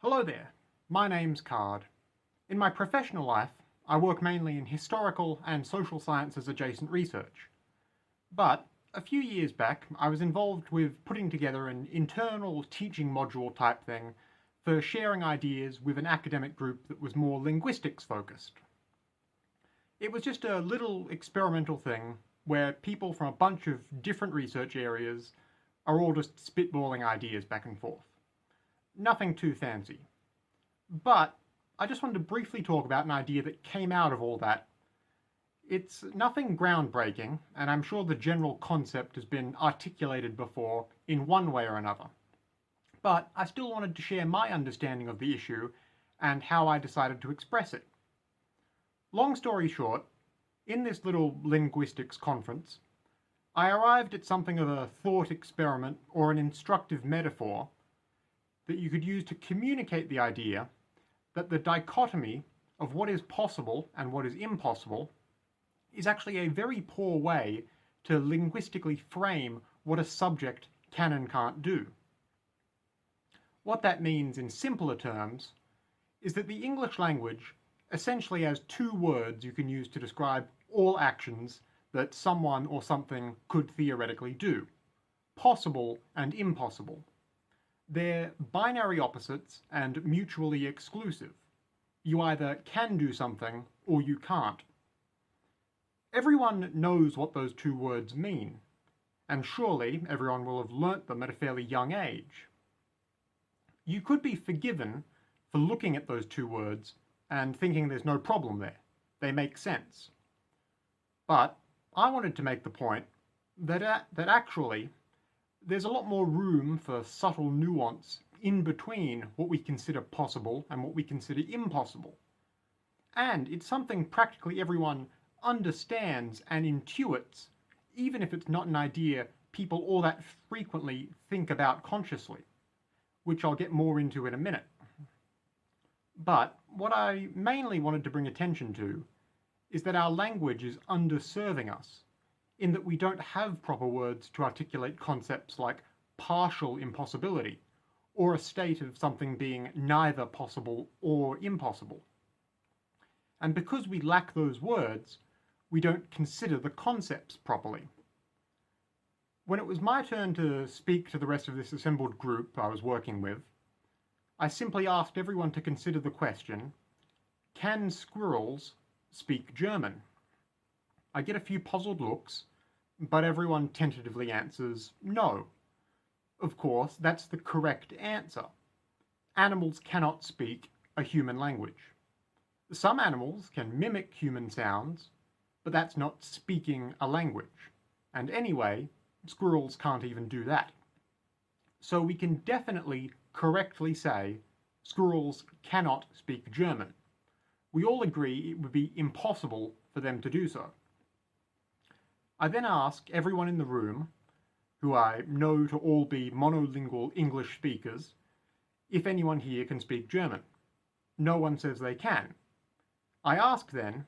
Hello there, my name's Card. In my professional life, I work mainly in historical and social sciences adjacent research. But a few years back, I was involved with putting together an internal teaching module type thing for sharing ideas with an academic group that was more linguistics focused. It was just a little experimental thing where people from a bunch of different research areas are all just spitballing ideas back and forth. Nothing too fancy. But I just wanted to briefly talk about an idea that came out of all that. It's nothing groundbreaking, and I'm sure the general concept has been articulated before in one way or another. But I still wanted to share my understanding of the issue and how I decided to express it. Long story short, in this little linguistics conference, I arrived at something of a thought experiment or an instructive metaphor that you could use to communicate the idea that the dichotomy of what is possible and what is impossible is actually a very poor way to linguistically frame what a subject can and can't do. What that means in simpler terms is that the English language essentially has two words you can use to describe all actions that someone or something could theoretically do: possible and impossible. They're binary opposites and mutually exclusive. You either can do something or you can't. Everyone knows what those two words mean, and surely everyone will have learnt them at a fairly young age. You could be forgiven for looking at those two words and thinking there's no problem there. They make sense. But I wanted to make the point that actually there's a lot more room for subtle nuance in between what we consider possible and what we consider impossible. And it's something practically everyone understands and intuits, even if it's not an idea people all that frequently think about consciously, which I'll get more into in a minute. But what I mainly wanted to bring attention to is that our language is underserving us, in that we don't have proper words to articulate concepts like partial impossibility, or a state of something being neither possible or impossible. And because we lack those words, we don't consider the concepts properly. When it was my turn to speak to the rest of this assembled group I was working with, I simply asked everyone to consider the question, can squirrels speak German? I get a few puzzled looks, but everyone tentatively answers no. Of course, that's the correct answer. Animals cannot speak a human language. Some animals can mimic human sounds, but that's not speaking a language. And anyway, squirrels can't even do that. So we can definitely correctly say squirrels cannot speak German. We all agree it would be impossible for them to do so. I then ask everyone in the room, who I know to all be monolingual English speakers, if anyone here can speak German. No one says they can. I ask then,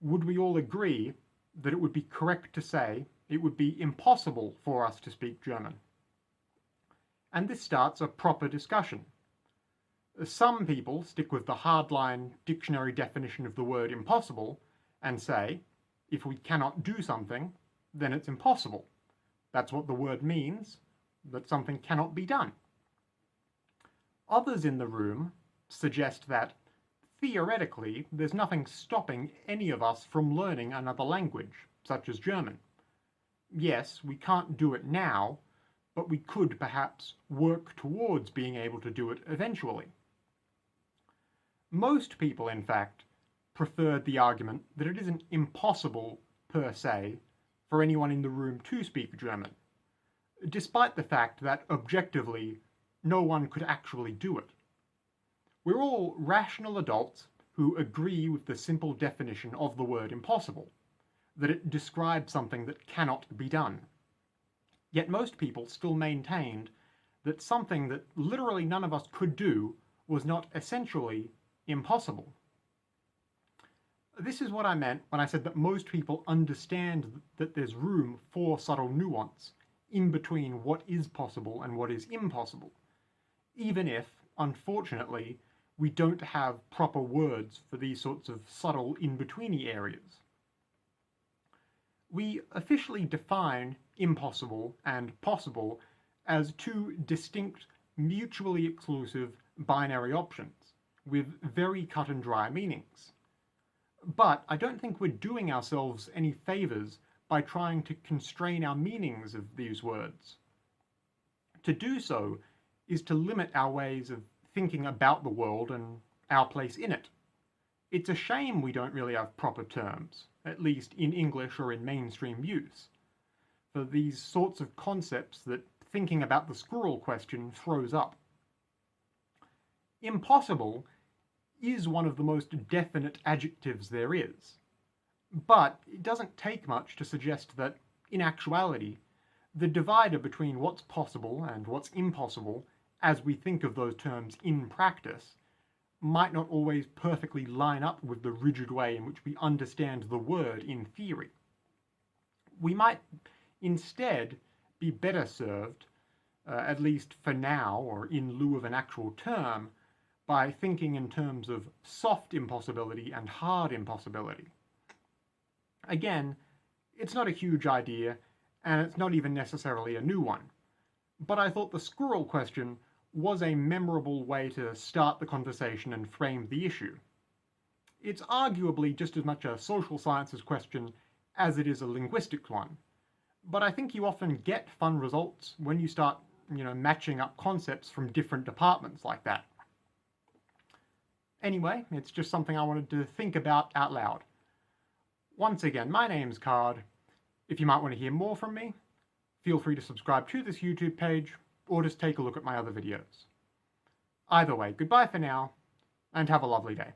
would we all agree that it would be correct to say it would be impossible for us to speak German? And this starts a proper discussion. Some people stick with the hardline dictionary definition of the word impossible and say, if we cannot do something, then it's impossible. That's what the word means, that something cannot be done. Others in the room suggest that, theoretically, there's nothing stopping any of us from learning another language, such as German. Yes, we can't do it now, but we could perhaps work towards being able to do it eventually. Most people, in fact, preferred the argument that it isn't impossible, per se, for anyone in the room to speak German, despite the fact that, objectively, no one could actually do it. We're all rational adults who agree with the simple definition of the word impossible, that it describes something that cannot be done. Yet most people still maintained that something that literally none of us could do was not essentially impossible. This is what I meant when I said that most people understand that there's room for subtle nuance in between what is possible and what is impossible, even if, unfortunately, we don't have proper words for these sorts of subtle in-betweeny areas. We officially define impossible and possible as two distinct, mutually exclusive binary options with very cut and dry meanings. But I don't think we're doing ourselves any favours by trying to constrain our meanings of these words. To do so is to limit our ways of thinking about the world and our place in it. It's a shame we don't really have proper terms, at least in English or in mainstream use, for these sorts of concepts that thinking about the squirrel question throws up. Impossible is one of the most definite adjectives there is, but it doesn't take much to suggest that, in actuality, the divider between what's possible and what's impossible, as we think of those terms in practice, might not always perfectly line up with the rigid way in which we understand the word in theory. We might instead be better served, at least for now or in lieu of an actual term, by thinking in terms of soft impossibility and hard impossibility. Again, it's not a huge idea, and it's not even necessarily a new one, but I thought the squirrel question was a memorable way to start the conversation and frame the issue. It's arguably just as much a social sciences question as it is a linguistics one, but I think you often get fun results when you start, matching up concepts from different departments like that. Anyway, it's just something I wanted to think about out loud. Once again, my name's Card. If you might want to hear more from me, feel free to subscribe to this YouTube page, or just take a look at my other videos. Either way, goodbye for now, and have a lovely day.